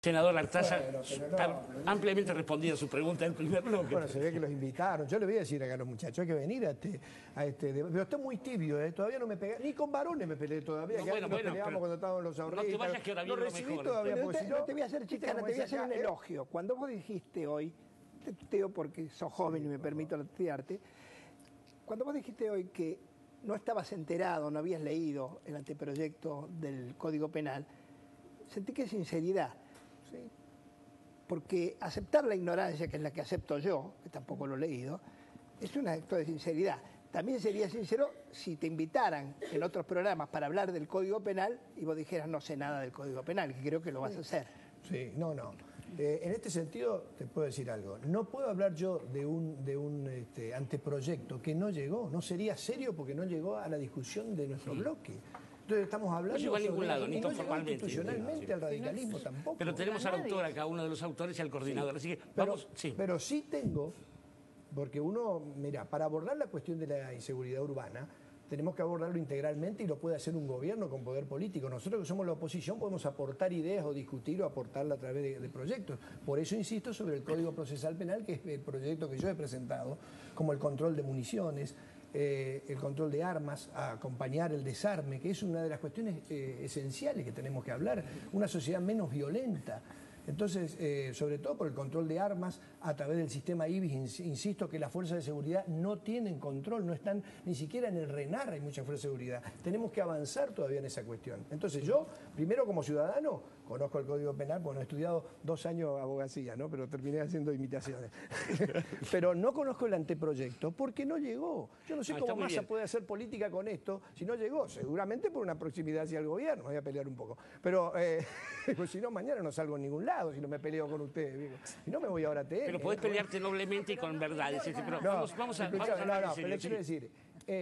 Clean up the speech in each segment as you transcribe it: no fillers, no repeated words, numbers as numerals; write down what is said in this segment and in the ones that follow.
Senador Artaza, Bueno, está ampliamente respondida su pregunta en el primer bloque. Bueno, se ve que los invitaron. Yo le voy a decir acá a los muchachos, hay que venir a este debate. Pero está muy tibio, ¿eh? Todavía no me pega. Ni con varones me peleé todavía. No, que bueno, antes nos peleábamos cuando estábamos en los ahorritos. No te vayas que ahora viene lo recibí mejor. todavía, Pero porque si no, no te voy a hacer chiste, te voy a hacer un elogio. Cuando vos dijiste hoy, te tuteo porque sos joven y me permito tutearte, cuando vos dijiste hoy que no estabas enterado, no habías leído el anteproyecto del Código Penal, sentí que es sinceridad. ¿Sí? Porque aceptar la ignorancia, que es la que acepto yo, que tampoco lo he leído, es un acto de sinceridad. También sería sincero si te invitaran en otros programas para hablar del Código Penal y vos dijeras no sé nada del Código Penal, que creo que lo vas a hacer. Sí, no. En este sentido, te puedo decir algo. No puedo hablar yo de un anteproyecto que no llegó. No sería serio porque no llegó a la discusión de nuestro bloque. Entonces estamos hablando... No llegó a ningún lado, ni no formalmente. Institucionalmente al radicalismo tampoco. Pero tenemos al autor acá, uno de los autores y al coordinador. Así que vamos, Pero sí tengo, porque uno, mira, para abordar la cuestión de la inseguridad urbana, tenemos que abordarlo integralmente y lo puede hacer un gobierno con poder político. Nosotros que somos la oposición podemos aportar ideas o discutir o aportarla a través de proyectos. Por eso insisto sobre el Código Procesal Penal, que es el proyecto que yo he presentado, como el control de municiones, el control de armas, a acompañar el desarme, que es una de las cuestiones esenciales que tenemos que hablar, una sociedad menos violenta. Entonces, sobre todo por el control de armas a través del sistema IBIS, insisto que las fuerzas de seguridad no tienen control, no están ni siquiera en el RENAR, hay muchas fuerzas de seguridad. Tenemos que avanzar todavía en esa cuestión. Entonces yo, primero como ciudadano, conozco el Código Penal, bueno, he estudiado 2 años abogacía, ¿no? Pero terminé haciendo imitaciones. Pero no conozco el anteproyecto porque no llegó. Yo no sé cómo Massa puede hacer política con esto si no llegó. Seguramente por una proximidad hacia el gobierno, voy a pelear un poco. Pero pues si no, mañana no salgo en ningún lado. Si no me peleo con ustedes, digo. Si no me voy ahora a TN. Pero podés pelearte noblemente y con verdades. Pero vamos a pero le quiero decir,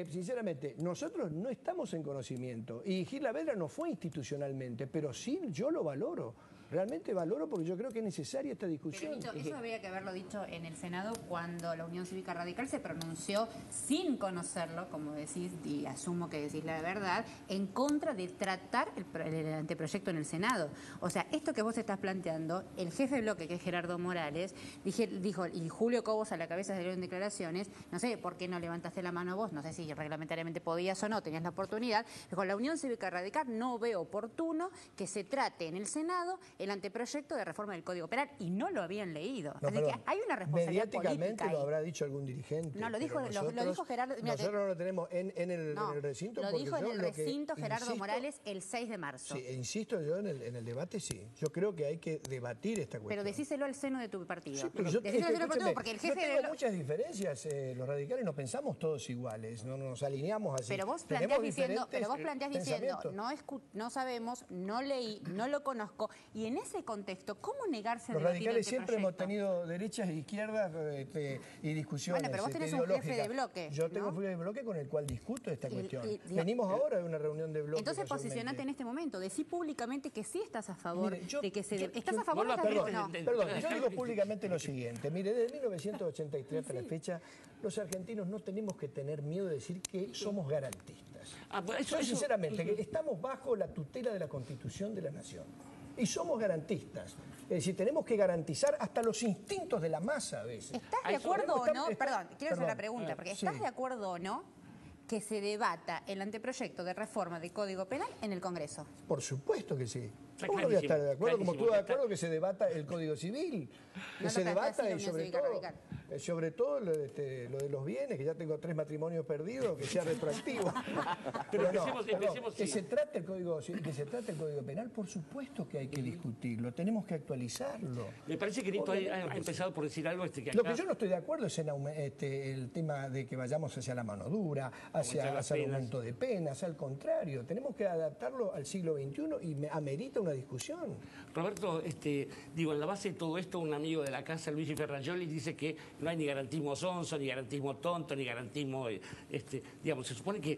sinceramente, nosotros no estamos en conocimiento. Y Gil Lavedra no fue institucionalmente, pero sí yo lo valoro. Realmente valoro porque yo creo que es necesaria esta discusión. Pero eso habría que haberlo dicho en el Senado cuando la Unión Cívica Radical se pronunció sin conocerlo, como decís, y asumo que decís la verdad, en contra de tratar el anteproyecto en el Senado. O sea, esto que vos estás planteando, el jefe de bloque, que es Gerardo Morales, dijo, y Julio Cobos a la cabeza de en declaraciones, no sé por qué no levantaste la mano vos, no sé si reglamentariamente podías o no, tenías la oportunidad, con la Unión Cívica Radical no veo oportuno que se trate en el Senado el anteproyecto de reforma del Código Penal y no lo habían leído. No, así que hay una responsabilidad mediáticamente política lo habrá dicho algún dirigente. No, lo dijo Gerardo. Mira, nosotros no lo tenemos en el recinto. Lo dijo en el recinto Gerardo Morales el 6 de marzo. Sí, insisto yo en el debate, sí. Yo creo que hay que debatir esta cuestión. Pero decíselo al seno de tu partido. Sí, pero porque el jefe tengo muchas diferencias. Los radicales no pensamos todos iguales, no nos alineamos así. Pero vos planteás diciendo, no sabemos, no leí, no lo conozco, y en ese contexto, ¿cómo negarse a Los debatir radicales este siempre proyecto? hemos tenido derechas e izquierdas y discusiones. Bueno, pero vos tenés un jefe de bloque. Yo tengo un jefe de bloque con el cual discuto esta cuestión. Venimos ahora de una reunión de bloque. Entonces posicionate en este momento, decí públicamente que sí estás a favor de que se... ¿Estás a favor o no? Perdón, yo digo públicamente lo siguiente. Mire, desde 1983 hasta la fecha, los argentinos no tenemos que tener miedo de decir que somos garantistas. Sinceramente, que estamos bajo la tutela de la Constitución de la Nación. Y somos garantistas. Es decir, tenemos que garantizar hasta los instintos de la masa a veces. ¿Estás de acuerdo o no? Perdón, quiero hacer la pregunta, porque ¿estás de acuerdo o no que se debata el anteproyecto de reforma del Código Penal en el Congreso? Por supuesto que sí. ¿Cómo no voy a estar de acuerdo? Como estuve de acuerdo que se debata el Código Civil, que se debata y sobre todo lo de los bienes, que ya tengo 3 matrimonios perdidos, que sea retroactivo. Pero que se trate el Código Penal, por supuesto que hay que discutirlo, tenemos que actualizarlo. Me parece que Nito ha empezado por decir algo que acá... Lo que yo no estoy de acuerdo es en el tema de que vayamos hacia la mano dura, hacia el aumento de penas, al contrario, tenemos que adaptarlo al siglo XXI y amerita una discusión. Roberto, en la base de todo esto, un amigo de la casa, Luigi Ferrajoli, dice que no hay ni garantismo sonso, ni garantismo tonto, ni garantismo, se supone que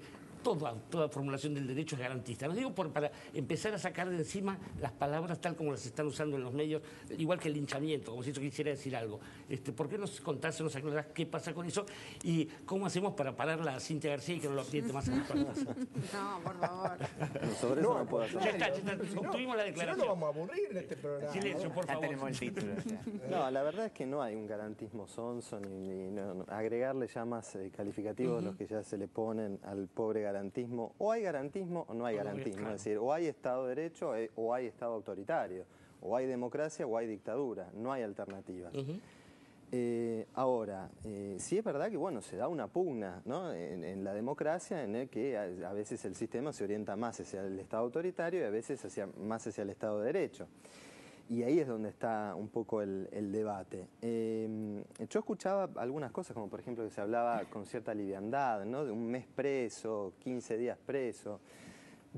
toda formulación del derecho es garantista. No digo para empezar a sacar de encima las palabras tal como las están usando en los medios, igual que el linchamiento, como si eso quisiera decir algo. ¿Por qué nos contás, nos aclarás qué pasa con eso y cómo hacemos para pararla a Cintia García y que no lo apriete más a la espalda? No, por favor. Sobre eso no puedo hacer. Ya está, obtuvimos la Si no, declaración. nos vamos a aburrir en este programa. Silencio, por Ya favor. tenemos el título. No, la verdad es que no hay un garantismo sonso, ni agregarle ya más calificativos los que ya se le ponen al pobre garantismo. O hay garantismo o no hay garantismo. claro. Es decir, o hay Estado de Derecho o hay Estado autoritario. O hay democracia o hay dictadura. No hay alternativas. Ahora, sí es verdad que bueno, se da una pugna, ¿no? en la democracia en el que a veces el sistema se orienta más hacia el Estado autoritario y a veces más hacia el Estado de Derecho. Y ahí es donde está un poco el debate. Yo escuchaba algunas cosas, como por ejemplo que se hablaba con cierta liviandad, ¿no? De un mes preso, 15 días preso.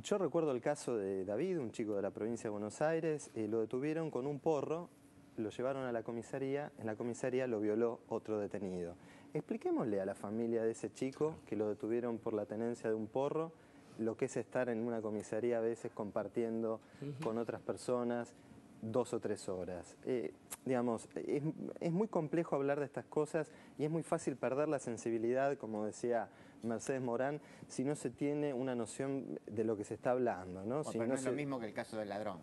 Yo recuerdo el caso de David, un chico de la provincia de Buenos Aires, lo detuvieron con un porro, lo llevaron a la comisaría, en la comisaría lo violó otro detenido. Expliquémosle a la familia de ese chico que lo detuvieron por la tenencia de un porro, lo que es estar en una comisaría a veces compartiendo con otras personas 2 o 3 horas. Digamos, es muy complejo hablar de estas cosas y es muy fácil perder la sensibilidad, como decía Mercedes Morán, si no se tiene una noción de lo que se está hablando, ¿no? Bueno, Si pero no no es se... lo mismo que el caso del ladrón.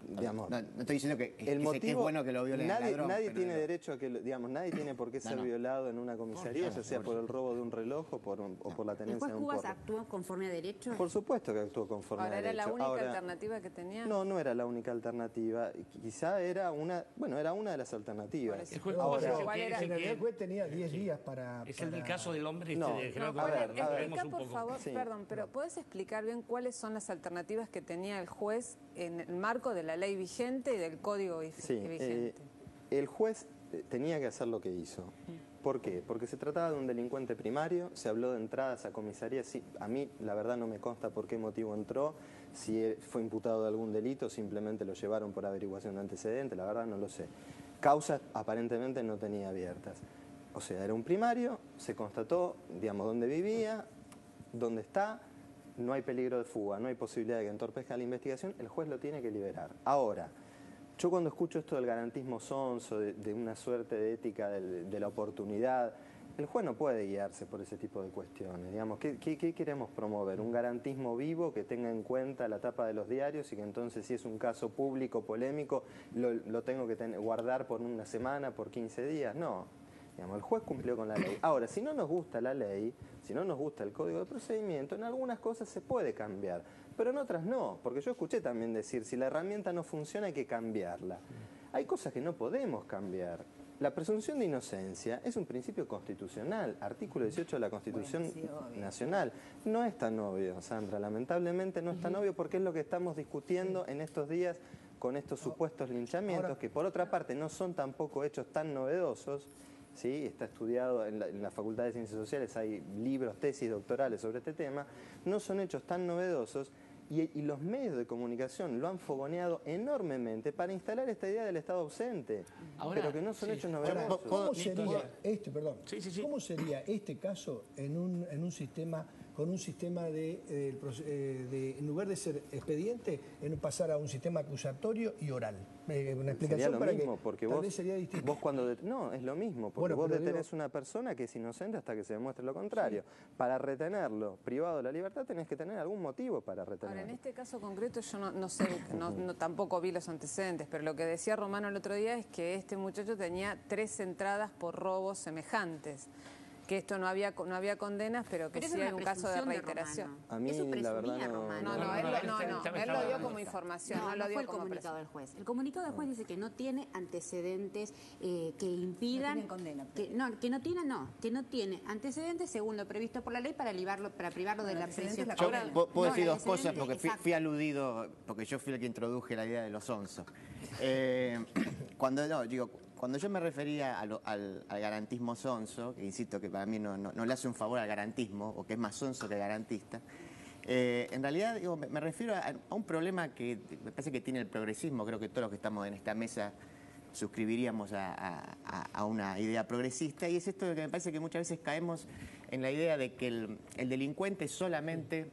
digamos... No estoy diciendo que El motivo, es bueno que lo violen al ladrón. nadie pero tiene no- derecho a que, digamos, nadie tiene por qué ser no. violado en una comisaría, ya sea por el robo de un reloj o por la ¿El tenencia juez de un Cubas porro. actuó conforme a derecho? Por supuesto que actuó conforme Ahora, a ¿era derecho. la única Ahora, alternativa que tenía? no era la única alternativa. Quizá era una de las alternativas. El juez No, Cubas pero es igual el era- que- en realidad el juez tenía 10 días para... es el del caso del hombre No, de No, Gerardo a ver, Moreno, a ver. veremos explica, un por poco. favor, Sí. perdón, pero ¿puedes explicar bien cuáles son las alternativas que tenía el juez en el marco de la ley vigente y del código Sí, vigente? el juez tenía que hacer lo que hizo. ¿Por qué? Porque se trataba de un delincuente primario, se habló de entradas a comisaría, sí, a mí la verdad no me consta por qué motivo entró, si él fue imputado de algún delito, simplemente lo llevaron por averiguación de antecedentes, la verdad no lo sé. Causas aparentemente no tenía abiertas. O sea, era un primario, se constató, digamos, dónde vivía, dónde está, no hay peligro de fuga, no hay posibilidad de que entorpezca la investigación, el juez lo tiene que liberar. Ahora, yo cuando escucho esto del garantismo sonso, de una suerte de ética de la oportunidad, el juez no puede guiarse por ese tipo de cuestiones. Digamos, ¿qué queremos promover? ¿Un garantismo vivo que tenga en cuenta la tapa de los diarios y que entonces si es un caso público, polémico, lo tengo que guardar por una semana, por 15 días? No. Digamos, el juez cumplió con la ley. Ahora, si no nos gusta la ley, si no nos gusta el código de procedimiento, en algunas cosas se puede cambiar, pero en otras no, porque yo escuché también decir, si la herramienta no funciona hay que cambiarla. Hay cosas que no podemos cambiar. La presunción de inocencia es un principio constitucional, artículo 18 de la Constitución Nacional. No es tan obvio, Sandra, lamentablemente no es tan obvio porque es lo que estamos discutiendo en estos días con estos supuestos linchamientos, que por otra parte no son tampoco hechos tan novedosos. ¿Sí? Está estudiado en la Facultad de Ciencias Sociales, hay libros, tesis doctorales sobre este tema, no son hechos tan novedosos y los medios de comunicación lo han fogoneado enormemente para instalar esta idea del Estado ausente, Ahora, pero que no son sí. hechos Ahora, novedosos. ¿cómo sería Sí. ¿cómo sería este caso en un sistema, con un sistema en lugar de ser expediente, en pasar a un sistema acusatorio y oral? Una Sería explicación lo para mismo, que porque tal vos, vez sería distinto. vos cuando... No, es lo mismo, porque Bueno, vos pero detenés digo- una persona que es inocente hasta que se demuestre lo contrario. Para retenerlo privado de la libertad tenés que tener algún motivo para Ahora, retenerlo. en este caso concreto yo no sé, tampoco vi los antecedentes, pero lo que decía Romano el otro día es que este muchacho tenía 3 entradas por robos semejantes, que esto no había condenas, pero que Pero sí es hay una un caso de presunción de reiteración. Romano. A mí, Eso la verdad, presumía no- Romano. Él lo dio como información, no lo fue dio el como comunicado presunción. del juez. El comunicado del juez dice que no tiene antecedentes que impidan... No tiene condena. Que no tiene antecedentes según lo previsto por la ley para privarlo de la prisión. la Yo condena. puedo decir el dos cosas antecedente, porque fui exacto. aludido, porque yo fui el que introduje la idea de los onzos. Cuando yo me refería al garantismo sonso, que insisto que para mí no le hace un favor al garantismo, o que es más sonso que garantista, en realidad me refiero a un problema que me parece que tiene el progresismo, creo que todos los que estamos en esta mesa suscribiríamos a una idea progresista, y es esto de que me parece que muchas veces caemos en la idea de que el delincuente es solamente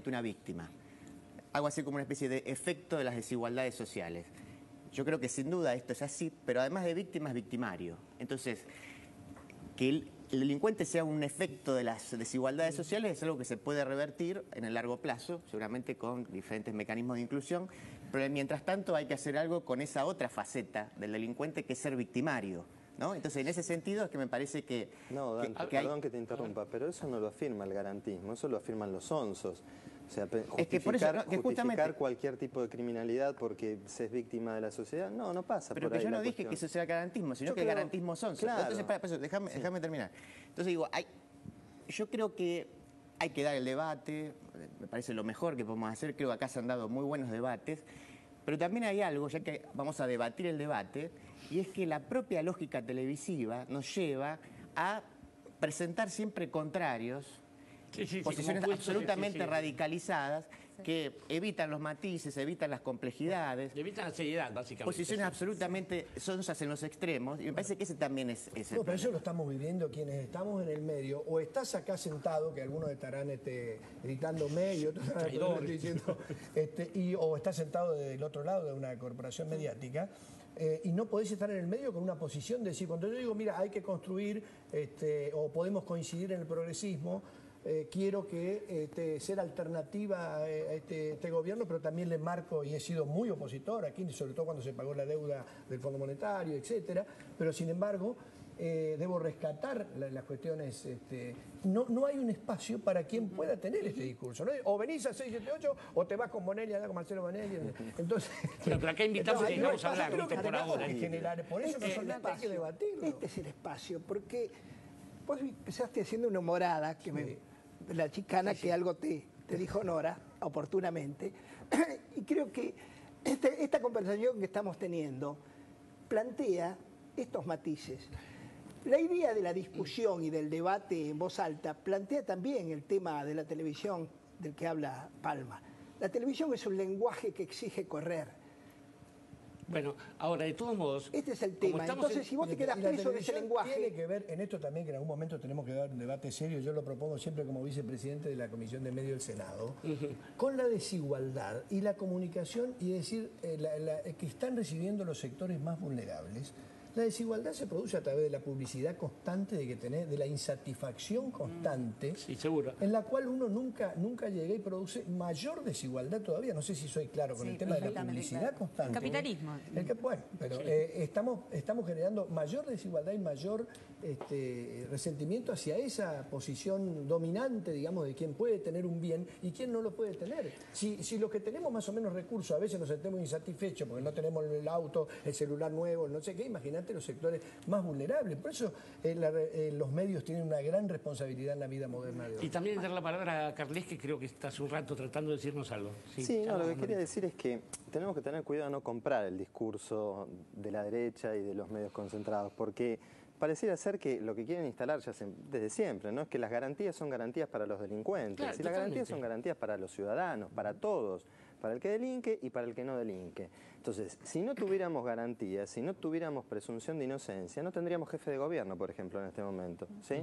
una víctima. Algo así como una especie de efecto de las desigualdades sociales. Yo creo que sin duda esto es así, pero además de víctima es victimario. Entonces, que el delincuente sea un efecto de las desigualdades sociales es algo que se puede revertir en el largo plazo, seguramente con diferentes mecanismos de inclusión, pero mientras tanto hay que hacer algo con esa otra faceta del delincuente, que es ser victimario, ¿no? Entonces, en ese sentido es que me parece que... No, Dan, perdón que te interrumpa, pero eso no lo afirma el garantismo, eso lo afirman los onzos. O sea, justificar cualquier tipo de criminalidad porque se es víctima de la sociedad, no pasa pero por ahí. Pero yo no la dije cuestión. que eso sea garantismo, sino que el garantismo sonso. Claro. Entonces, déjame terminar. Entonces digo, yo creo que hay que dar el debate, me parece lo mejor que podemos hacer, creo que acá se han dado muy buenos debates, pero también hay algo, ya que vamos a debatir el debate, y es que la propia lógica televisiva nos lleva a presentar siempre contrarios, posiciones absolutamente radicalizadas, que evitan los matices, evitan las complejidades. Evitan la seriedad, básicamente. Posiciones absolutamente sonsas en los extremos, y me parece que ese también es el pero eso lo estamos viviendo quienes estamos en el medio, o estás acá sentado, que algunos estarán gritándome y otros estarán diciendo, o estás sentado del otro lado de una corporación mediática, y no podés estar en el medio con una posición de decir, cuando yo digo, mira, hay que construir, o podemos coincidir en el progresismo, quiero que ser alternativa a este gobierno, pero también le marco, y he sido muy opositor aquí, sobre todo cuando se pagó la deuda del Fondo Monetario, etcétera, pero sin embargo debo rescatar las cuestiones, no hay un espacio para quien pueda tener este discurso, ¿no? O venís a 678 o te vas con Bonelli, allá con Marcelo Bonelli, entonces... Pero acá invitamos a que vamos a hablar, ¿viste? Por ahora. Por eso no son hay que debatirlo. Este es el espacio, porque vos empezaste haciendo una humorada que la chicana que algo te dijo Nora oportunamente, y creo que esta conversación que estamos teniendo plantea estos matices. La idea de la discusión y del debate en voz alta plantea también el tema de la televisión del que habla Palma. La televisión es un lenguaje que exige correr. Bueno, ahora, de todos modos... Este es el tema. Entonces, si vos te quedás preso de ese lenguaje... Tiene que ver en esto también, que en algún momento tenemos que dar un debate serio, yo lo propongo siempre como vicepresidente de la Comisión de Medio del Senado, con la desigualdad y la comunicación, y decir que están recibiendo los sectores más vulnerables. La desigualdad se produce a través de la publicidad constante de la insatisfacción constante, sí, seguro, en la cual uno nunca llega y produce mayor desigualdad todavía. No sé si soy claro con el tema de la publicidad constante. Capitalismo. Bueno, pero estamos generando mayor desigualdad y mayor resentimiento hacia esa posición dominante, digamos, de quien puede tener un bien y quien no lo puede tener. Si los que tenemos más o menos recursos a veces nos sentimos insatisfechos porque no tenemos el auto, el celular nuevo, no sé qué, imagínate los sectores más vulnerables. Por eso los medios tienen una gran responsabilidad en la vida moderna de hoy. Y también dar la palabra a Carles, que creo que está hace un rato tratando de decirnos algo. Sí, no, lo que quería decir es que tenemos que tener cuidado de no comprar el discurso de la derecha y de los medios concentrados, porque pareciera ser que lo que quieren instalar ya desde siempre, ¿no? Es que las garantías son garantías para los delincuentes, claro, y las garantías son garantías para los ciudadanos, para todos, para el que delinque y para el que no delinque. Entonces, si no tuviéramos garantías, si no tuviéramos presunción de inocencia, no tendríamos jefe de gobierno, por ejemplo, en este momento, ¿sí?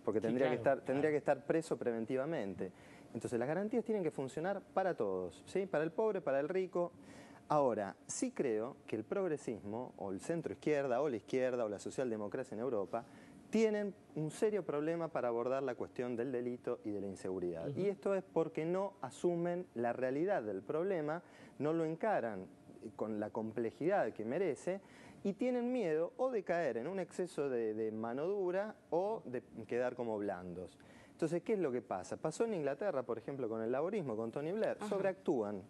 Porque tendría que estar preso preventivamente. Entonces, las garantías tienen que funcionar para todos, ¿sí? Para el pobre, para el rico. Ahora, sí creo que el progresismo, o el centro izquierda, o la izquierda, o la socialdemocracia en Europa, tienen un serio problema para abordar la cuestión del delito y de la inseguridad. Y esto es porque no asumen la realidad del problema, no lo encaran con la complejidad que merece, y tienen miedo o de caer en un exceso de mano dura o de quedar como blandos. Entonces, ¿qué es lo que pasa? Pasó en Inglaterra, por ejemplo, con el laborismo, con Tony Blair, sobreactúan.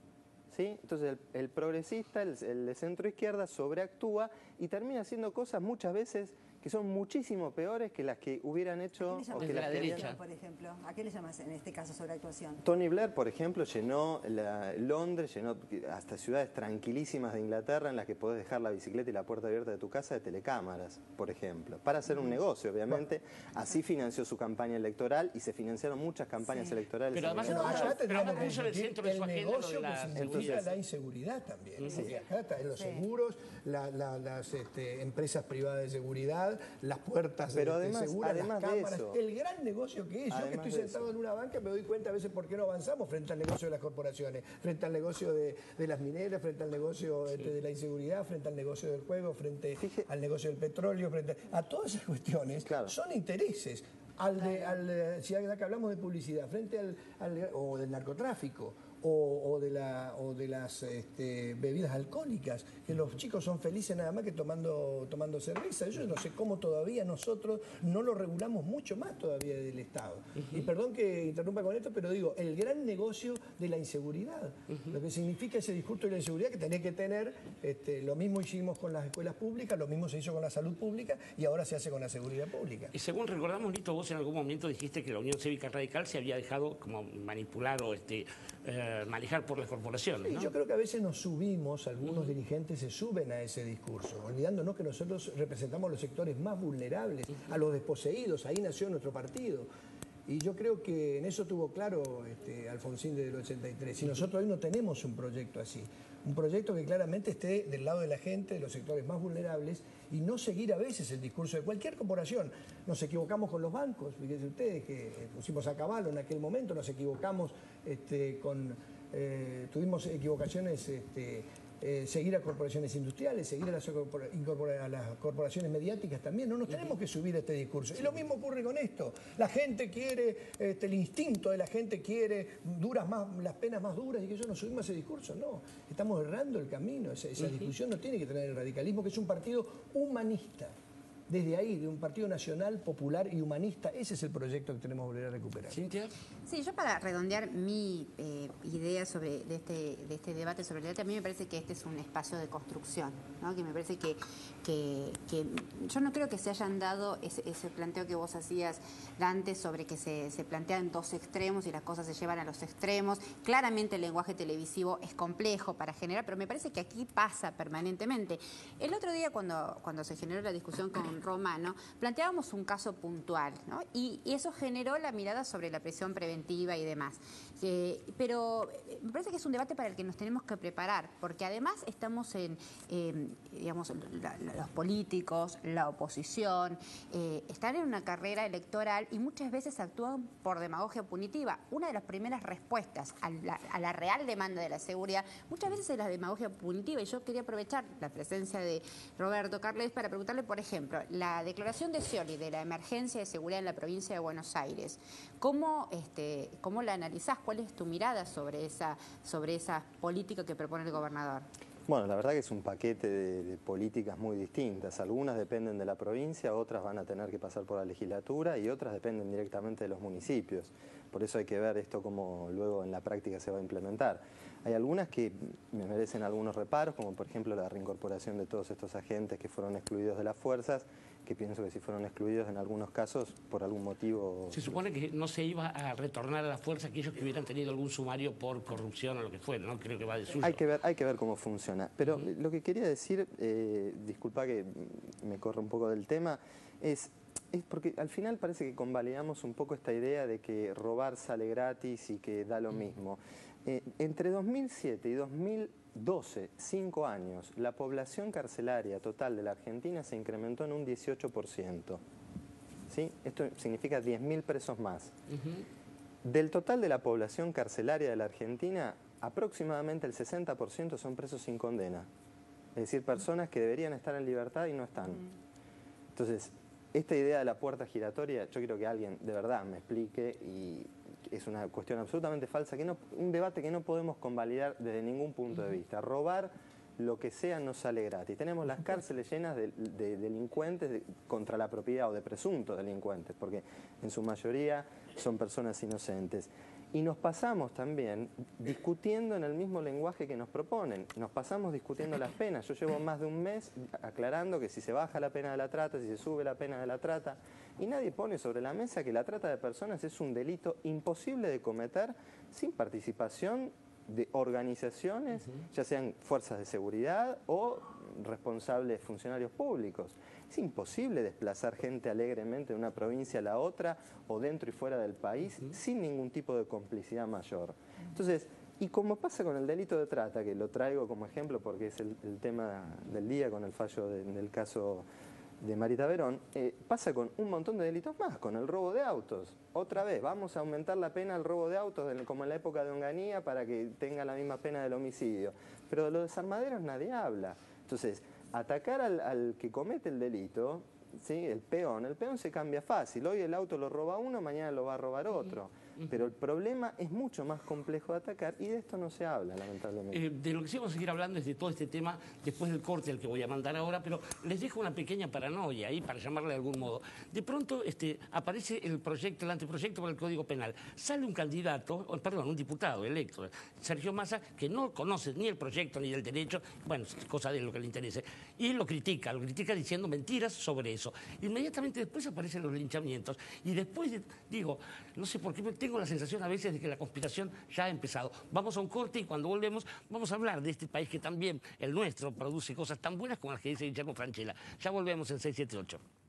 ¿Sí? Entonces el progresista, el de centro izquierda, sobreactúa y termina haciendo cosas muchas veces que son muchísimo peores que las que hubieran hecho o que las que derecha. Por ejemplo, ¿a qué le llamas en este caso sobreactuación? Tony Blair, por ejemplo, llenó Londres, llenó hasta ciudades tranquilísimas de Inglaterra en las que podés dejar la bicicleta y la puerta abierta de tu casa de telecámaras, por ejemplo, para hacer un negocio, obviamente. Así financió su campaña electoral y se financiaron muchas campañas electorales. Pero además, puso en el centro de su agenda lo de la seguridad. La inseguridad también. Porque acá están los seguros, las empresas privadas de seguridad, las puertas seguras, las cámaras, el gran negocio que es. Yo que estoy sentado en una banca me doy cuenta a veces por qué no avanzamos frente al negocio de las corporaciones, frente al negocio de las mineras, frente al negocio de la inseguridad, frente al negocio del juego, frente al negocio del petróleo, frente a todas esas cuestiones. Son intereses. Si acá hablamos de publicidad, frente o del narcotráfico, o de las bebidas alcohólicas, que los chicos son felices nada más que tomando cerveza. Yo no sé cómo todavía nosotros no lo regulamos mucho más todavía del Estado. Y perdón que interrumpa con esto, pero digo, el gran negocio de la inseguridad, lo que significa ese discurso de la inseguridad que tenés que tener, lo mismo hicimos con las escuelas públicas, lo mismo se hizo con la salud pública y ahora se hace con la seguridad pública. Y según recordamos, Lito, vos en algún momento dijiste que la Unión Cívica Radical se había dejado como manipular o manejar por las corporaciones, ¿no? Yo creo que a veces nos subimos, algunos dirigentes se suben a ese discurso, olvidándonos que nosotros representamos a los sectores más vulnerables, a los desposeídos, ahí nació nuestro partido. Y yo creo que en eso tuvo claro Alfonsín desde el 83. Y nosotros hoy no tenemos un proyecto así. Un proyecto que claramente esté del lado de la gente, de los sectores más vulnerables, y no seguir a veces el discurso de cualquier corporación. Nos equivocamos con los bancos, fíjense ustedes que pusimos a caballo en aquel momento, nos equivocamos tuvimos equivocaciones, seguir a corporaciones industriales, seguir a las corporaciones mediáticas también. No nos tenemos que subir a este discurso. Y lo mismo ocurre con esto. La gente quiere, el instinto de la gente quiere las penas más duras y que yo no subimos a ese discurso. No, estamos errando el camino. Esa discusión no tiene que tener el radicalismo, que es un partido humanista. Desde ahí, de un partido nacional, popular y humanista, ese es el proyecto que tenemos que volver a recuperar. ¿Cintia? Sí, yo para redondear mi idea de este debate sobre el debate, a mí me parece que este es un espacio de construcción, ¿no? Que me parece que yo no creo que se hayan dado ese planteo que vos hacías, Dante, sobre que se plantean dos extremos y las cosas se llevan a los extremos. Claramente el lenguaje televisivo es complejo para generar, pero me parece que aquí pasa permanentemente. El otro día cuando se generó la discusión con Romano, planteábamos un caso puntual, ¿no? Y eso generó la mirada sobre la prisión preventiva y demás. Pero me parece que es un debate para el que nos tenemos que preparar, porque además estamos digamos, los políticos, la oposición, están en una carrera electoral y muchas veces actúan por demagogia punitiva. Una de las primeras respuestas a la real demanda de la seguridad, muchas veces es la demagogia punitiva, y yo quería aprovechar la presencia de Roberto Carles para preguntarle, por ejemplo, la declaración de Scioli de la emergencia de seguridad en la provincia de Buenos Aires, ¿cómo la analizás? ¿Cuál es tu mirada sobre esa política que propone el gobernador? Bueno, la verdad que es un paquete de políticas muy distintas. Algunas dependen de la provincia, otras van a tener que pasar por la legislatura y otras dependen directamente de los municipios. Por eso hay que ver esto cómo luego en la práctica se va a implementar. Hay algunas que me merecen algunos reparos, como por ejemplo la reincorporación de todos estos agentes que fueron excluidos de las fuerzas, que pienso que si fueron excluidos en algunos casos por algún motivo... Se supone que no se iba a retornar a la fuerza aquellos que hubieran tenido algún sumario por corrupción o lo que fuera, ¿no? Creo que va de suyo. Hay que ver cómo funciona. Pero lo que quería decir, disculpa que me corro un poco del tema, es porque al final parece que convalidamos un poco esta idea de que robar sale gratis y que da lo mismo. Entre 2007 y 2012, 5 años, la población carcelaria total de la Argentina se incrementó en un 18%. ¿Sí? Esto significa 10.000 presos más. Del total de la población carcelaria de la Argentina, aproximadamente el 60% son presos sin condena. Es decir, personas que deberían estar en libertad y no están. Entonces, esta idea de la puerta giratoria, yo quiero que alguien de verdad me explique, y es una cuestión absolutamente falsa, un debate que no podemos convalidar desde ningún punto de vista. Robar lo que sea no sale gratis. Tenemos las cárceles llenas de delincuentes contra la propiedad o de presuntos delincuentes, porque en su mayoría son personas inocentes. Y nos pasamos también discutiendo en el mismo lenguaje que nos proponen. Nos pasamos discutiendo las penas. Yo llevo más de un mes aclarando que si se baja la pena de la trata, si se sube la pena de la trata, y nadie pone sobre la mesa que la trata de personas es un delito imposible de cometer sin participación de organizaciones, ya sean fuerzas de seguridad o responsables funcionarios públicos. Es imposible desplazar gente alegremente de una provincia a la otra o dentro y fuera del país sin ningún tipo de complicidad mayor. Entonces, y como pasa con el delito de trata, que lo traigo como ejemplo porque es el tema del día con el fallo del caso de Marita Verón, pasa con un montón de delitos más, con el robo de autos. Otra vez, vamos a aumentar la pena del robo de autos como en la época de Onganía para que tenga la misma pena del homicidio. Pero de los desarmaderos nadie habla. Entonces, atacar al que comete el delito, ¿sí? El peón se cambia fácil. Hoy el auto lo roba uno, mañana lo va a robar otro. Pero el problema es mucho más complejo de atacar y de esto no se habla, lamentablemente. De lo que sí vamos a seguir hablando es de todo este tema después del corte al que voy a mandar ahora, pero les dejo una pequeña paranoia ahí, para llamarle de algún modo. De pronto aparece el anteproyecto para el Código Penal. Sale un candidato, un diputado electo, Sergio Massa, que no conoce ni el proyecto ni el derecho, bueno, es cosa de lo que le interese, y lo critica diciendo mentiras sobre eso. Inmediatamente después aparecen los linchamientos y después, digo, no sé por qué tengo la sensación a veces de que la conspiración ya ha empezado. Vamos a un corte y cuando volvemos vamos a hablar de este país que también, el nuestro, produce cosas tan buenas como las que dice Guillermo Francella. Ya volvemos en 678.